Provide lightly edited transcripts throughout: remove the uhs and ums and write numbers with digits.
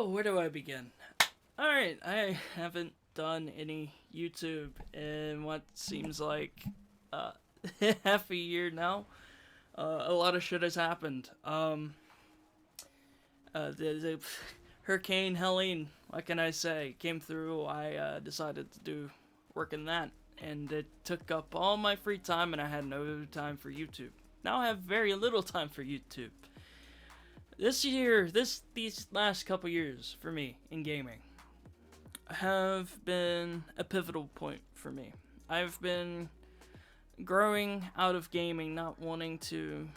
Oh, where do I begin? Alright, I haven't done any YouTube in what seems like uh, half a year now. A lot of shit has happened. The Hurricane Helene, what can I say, came through. I decided to do work in that, and it took up all my free time, and I had no time for YouTube. Now I have very little time for YouTube. These last couple years for me in gaming have been a pivotal point for me. I've been growing out of gaming, not wanting to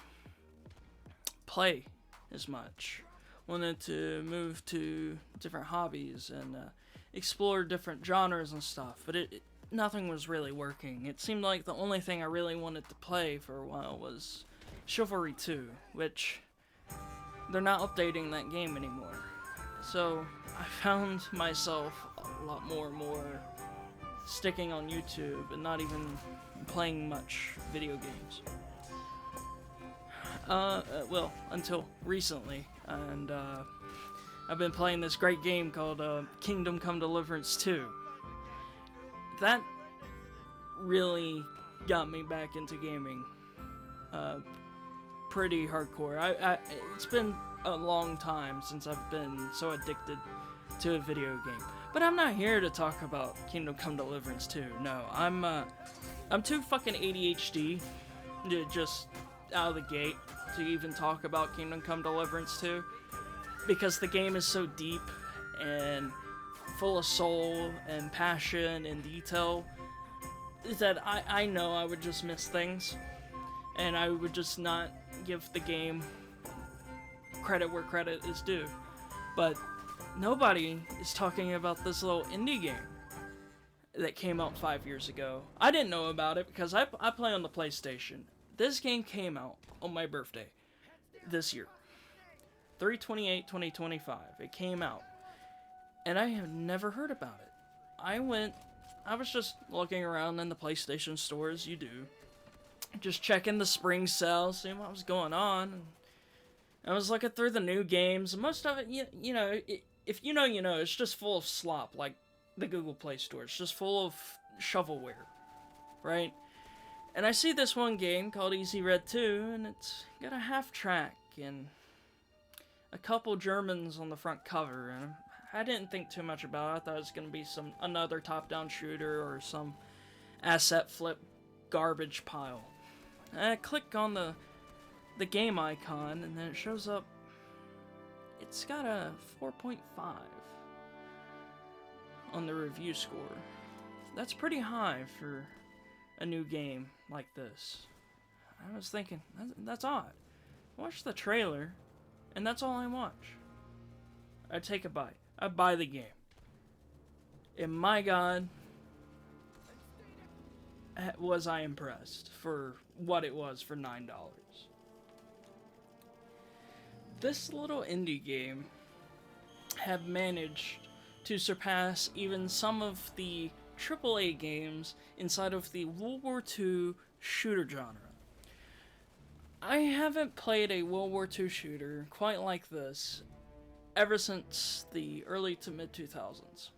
play as much. Wanted to move to different hobbies and explore different genres and stuff, but nothing was really working. It seemed like the only thing I really wanted to play for a while was Chivalry 2, which they're not updating that game anymore. So I found myself a lot more sticking on YouTube and not even playing much video games. Well, until recently, and I've been playing this great game called Kingdom Come Deliverance 2. That really got me back into gaming pretty hardcore. It's been a long time since I've been so addicted to a video game. But I'm not here to talk about Kingdom Come Deliverance 2. No, I'm too fucking ADHD to just out of the gate to even talk about Kingdom Come Deliverance 2, because the game is so deep and full of soul and passion and detail that I know I would just miss things, and I would just not give the game credit where credit is due. But nobody is talking about this little indie game that came out 5 years ago. I didn't know about it because I play on the PlayStation. This game came out on my birthday this year, 3/28/2025. It came out, and I have never heard about it. I was just looking around in the PlayStation store as you do, just checking the spring sale, seeing what was going on. And I was looking through the new games. Most of it, you know, if you know, you know, it's just full of slop, like the Google Play Store. It's just full of shovelware, right? And I see this one game called Easy Red 2, and it's got a half track and a couple Germans on the front cover, and I didn't think too much about it. I thought it was going to be another top-down shooter or some asset flip garbage pile. And I click on the game icon, and then it shows up. It's got a 4.5 on the review score. That's pretty high for a new game like this. I was thinking, that's odd. I watched the trailer, and that's all I watch. I take a bite. I buy the game. And my god, was I impressed for what it was for $9. This little indie game had managed to surpass even some of the AAA games inside of the World War II shooter genre. I haven't played a World War II shooter quite like this ever since the early to mid 2000s.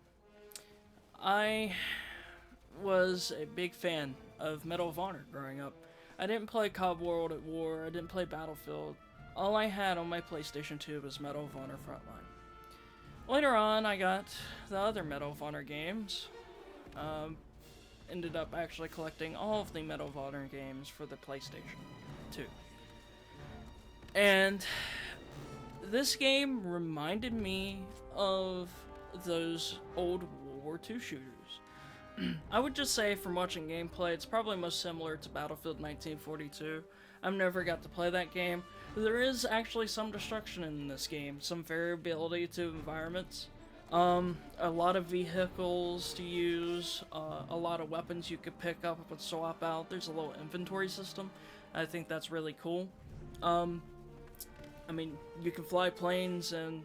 I was a big fan of Medal of Honor growing up. I didn't play COD World at War, I didn't play Battlefield. All I had on my PlayStation 2 was Medal of Honor Frontline. Later on, I got the other Medal of Honor games. Ended up actually collecting all of the Medal of Honor games for the PlayStation 2. And this game reminded me of those old World War II shooters. I would just say from watching gameplay, it's probably most similar to Battlefield 1942. I've never got to play that game. There is actually some destruction in this game, some variability to environments. A lot of vehicles to use, a lot of weapons you could pick up and swap out. There's a little inventory system. I think that's really cool. I mean, you can fly planes and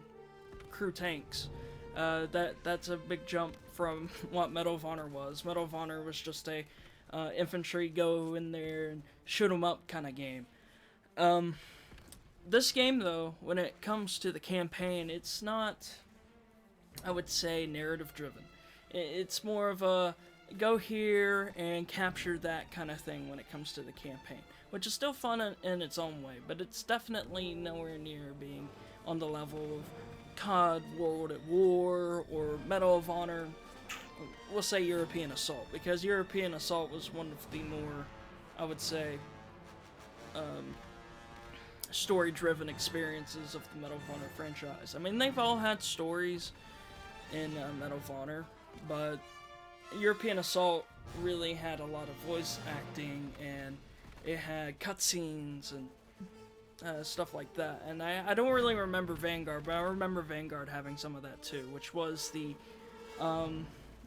crew tanks. That's a big jump from what Medal of Honor was. Medal of Honor was just a infantry go in there and shoot 'em up kind of game. This game, though, when it comes to the campaign, it's not I would say, narrative driven. It's more of a go here and capture that kind of thing when it comes to the campaign, which is still fun in its own way, but it's definitely nowhere near being on the level of COD, World at War, or Medal of Honor. We'll say European Assault, because European Assault was one of the more, I would say, story-driven experiences of the Medal of Honor franchise. I mean, they've all had stories in Medal of Honor, but European Assault really had a lot of voice acting, and it had cutscenes and stuff like that. And I don't really remember Vanguard, but I remember Vanguard having some of that too, which was the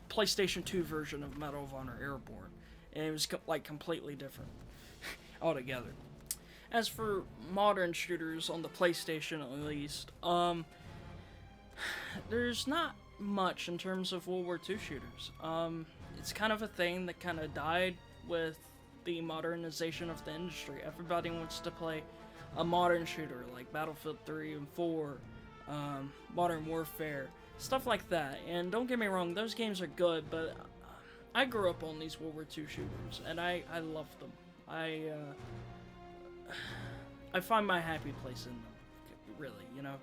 PlayStation 2 version of Medal of Honor Airborne. And it was like completely different altogether. As for modern shooters on the PlayStation, at least, there's not much in terms of World War II shooters. It's kind of a thing that kind of died with the modernization of the industry. Everybody wants to play a modern shooter like Battlefield 3 and 4, Modern Warfare, stuff like that. And don't get me wrong, those games are good, but I grew up on these World War II shooters, and I love them. I find my happy place in them, really, you know.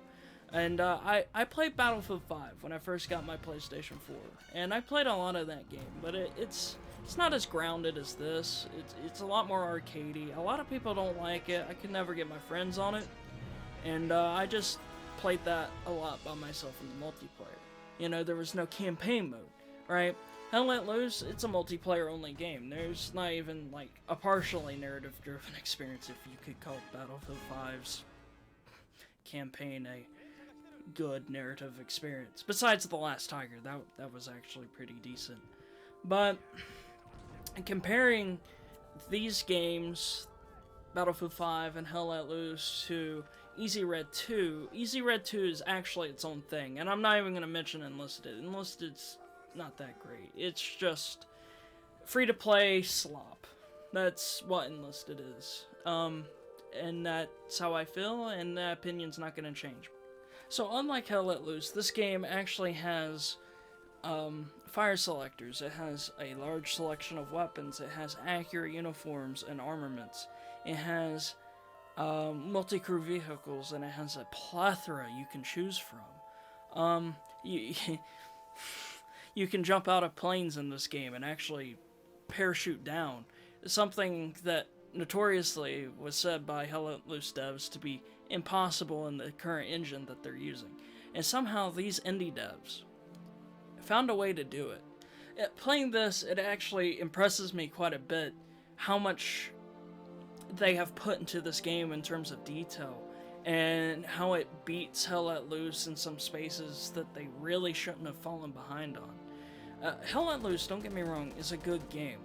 And I played Battlefield 5 when I first got my PlayStation 4, and I played a lot of that game, but it's not as grounded as this. It's a lot more arcadey. A lot of people don't like it. I could never get my friends on it, and I just played that a lot by myself in the multiplayer. You know, there was no campaign mode, right? Hell Let Loose, it's a multiplayer-only game. There's not even, like, a partially narrative-driven experience, if you could call Battlefield 5's campaign a good narrative experience. Besides The Last Tiger, that was actually pretty decent. But comparing these games, Battlefield 5 and Hell Let Loose, to Easy Red 2, Easy Red 2 is actually its own thing, and I'm not even going to mention Enlisted. Enlisted's not that great. It's just free-to-play slop. That's what Enlisted is. And that's how I feel, and that opinion's not going to change. So unlike Hell Let Loose, this game actually has fire selectors. It has a large selection of weapons. It has accurate uniforms and armaments. It has multi-crew vehicles, and it has a plethora you can choose from. You can jump out of planes in this game and actually parachute down. Something that notoriously was said by Hell Let Loose devs to be impossible in the current engine that they're using. And somehow these indie devs found a way to do it. Playing this, it actually impresses me quite a bit how much they have put into this game in terms of detail, and how it beats Hell Let Loose in some spaces that they really shouldn't have fallen behind on. Hell Let Loose, don't get me wrong, is a good game,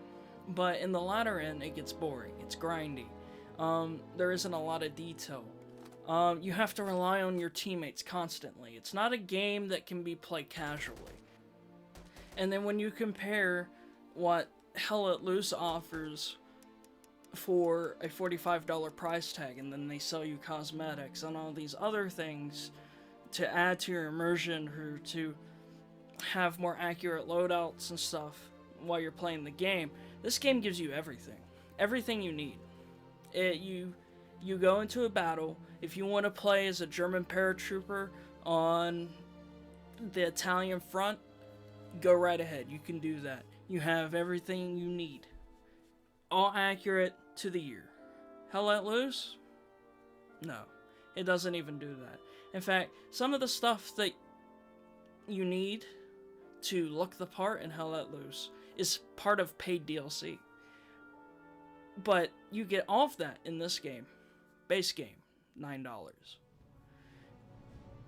but in the latter end, it gets boring. It's grindy. There isn't a lot of detail. You have to rely on your teammates constantly. It's not a game that can be played casually. And then when you compare what Hell Let Loose offers for a $45 price tag, and then they sell you cosmetics and all these other things to add to your immersion, or to have more accurate loadouts and stuff while you're playing the game, this game gives you everything you need. You go into a battle. If you want to play as a German paratrooper on the Italian front, go right ahead. You can do that. You have everything you need, all accurate to the year. Hell Let Loose? No, it doesn't even do that. In fact, some of the stuff that you need to look the part in Hell Let Loose is part of paid DLC. But you get all of that in this game. Base game, $9.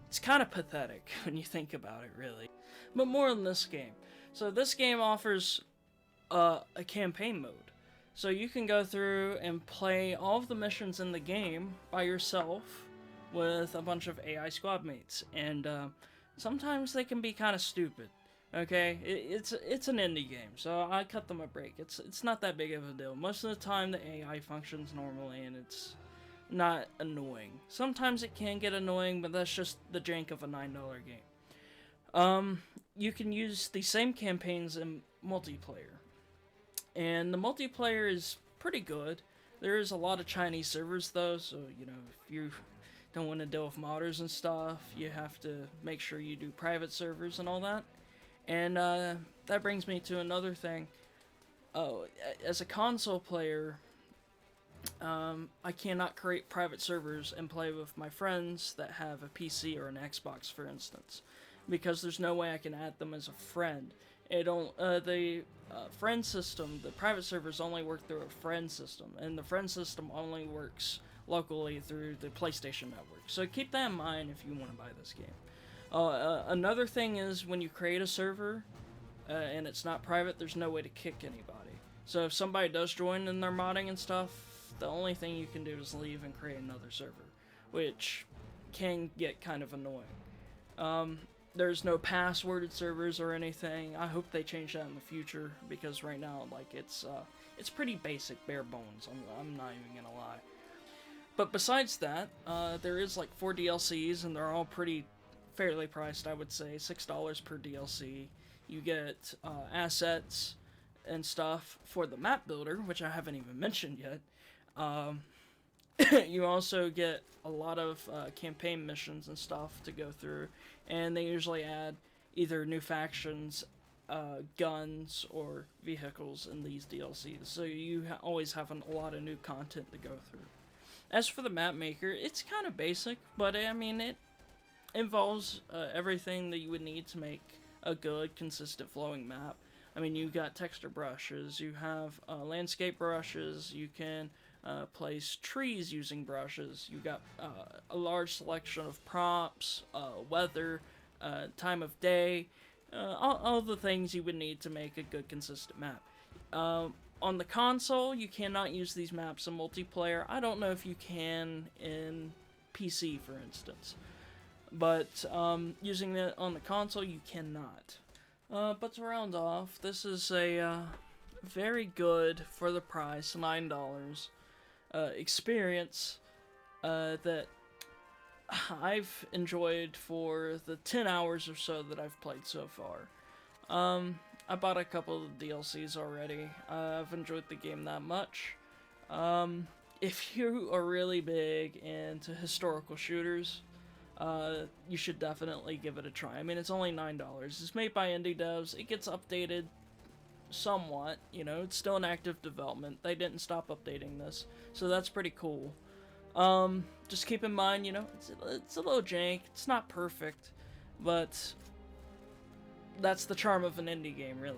It's kind of pathetic when you think about it, really. But more on this game. So this game offers a campaign mode. So you can go through and play all of the missions in the game by yourself with a bunch of AI squad mates. And sometimes they can be kind of stupid. Okay, it's an indie game, so I cut them a break. It's not that big of a deal. Most of the time the AI functions normally, and it's not annoying. Sometimes it can get annoying, but that's just the jank of a $9 game. You can use the same campaigns in multiplayer, and the multiplayer is pretty good. There is a lot of Chinese servers though, so if you don't want to deal with modders and stuff, you have to make sure you do private servers and all that. And that brings me to another thing. Oh, as a console player, I cannot create private servers and play with my friends that have a PC or an Xbox, for instance, because there's no way I can add them as a friend. The friend system, the private servers only work through a friend system, and the friend system only works locally through the PlayStation Network. So keep that in mind if you want to buy this game. Another thing is when you create a server and it's not private, there's no way to kick anybody. So if somebody does join and they're modding and stuff, the only thing you can do is leave and create another server, which can get kind of annoying. There's no passworded servers or anything. I hope they change that in the future, because right now, like, it's pretty basic, bare bones. I'm not even gonna lie. But besides that, there is like 4 DLCs, and they're all pretty fairly priced, I would say. $6 per DLC. You get assets and stuff for the map builder, which I haven't even mentioned yet. You also get a lot of campaign missions and stuff to go through, and they usually add either new factions, guns, or vehicles in these DLCs, so you always have a lot of new content to go through. As for the map maker, it's kind of basic, but I mean, it involves everything that you would need to make a good, consistent, flowing map. I mean, you got texture brushes, you have landscape brushes, you can place trees using brushes, you got a large selection of props, weather, time of day, all the things you would need to make a good, consistent map. On the console, you cannot use these maps in multiplayer. I don't know if you can in PC, for instance. But using it on the console, you cannot. But to round off, this is a very good, for the price, $9, experience that I've enjoyed for the 10 hours or so that I've played so far. I bought a couple of the DLCs already. I've enjoyed the game that much. If you are really big into historical shooters, you should definitely give it a try. I mean, it's only $9. It's made by indie devs. It gets updated somewhat. It's still in active development. They didn't stop updating this, so that's pretty cool. Just keep in mind, it's a little jank. It's not perfect, but that's the charm of an indie game, really.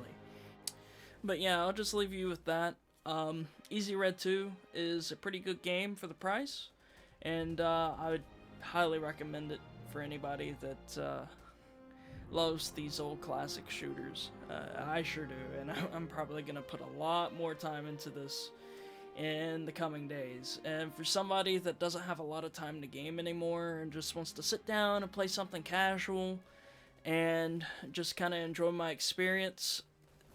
But yeah, I'll just leave you with that. Easy Red 2 is a pretty good game for the price, and I would highly recommend it for anybody that loves these old classic shooters. I sure do, and I'm probably going to put a lot more time into this in the coming days. And for somebody that doesn't have a lot of time to game anymore and just wants to sit down and play something casual and just kind of enjoy my experience,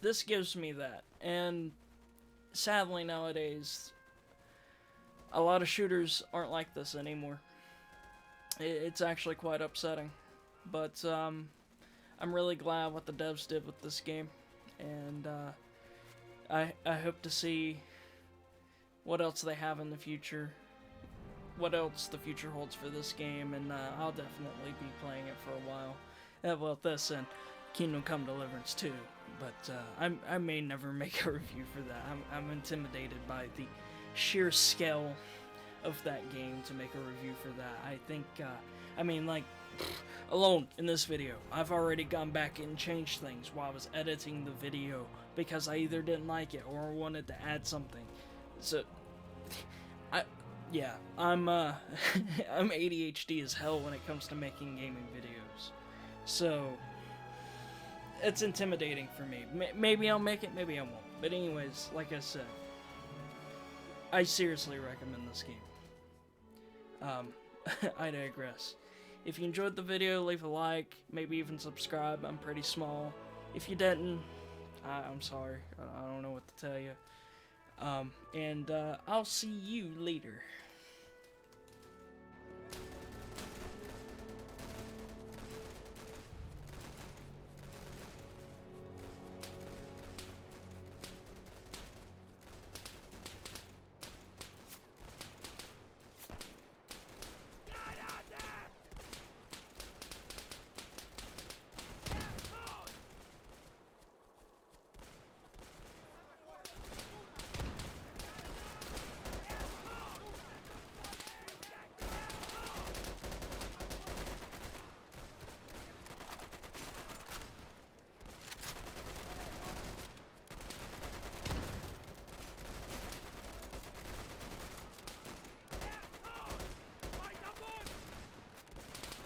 this gives me that. And sadly nowadays, a lot of shooters aren't like this anymore. It's actually quite upsetting. But I'm really glad what the devs did with this game, and I hope to see what else they have in the future, what else the future holds for this game, and I'll definitely be playing it for a while. Well, this and Kingdom Come Deliverance 2, but I may never make a review for that. I'm intimidated by the sheer scale of that game to make a review for that. I think, alone in this video, I've already gone back and changed things while I was editing the video because I either didn't like it or wanted to add something. So, I'm ADHD as hell when it comes to making gaming videos. So, it's intimidating for me. Maybe I'll make it, maybe I won't. But anyways, like I said, I seriously recommend this game. I digress. If you enjoyed the video, leave a like, maybe even subscribe. I'm pretty small. If you didn't, I'm sorry. I don't know what to tell you. And I'll see you later.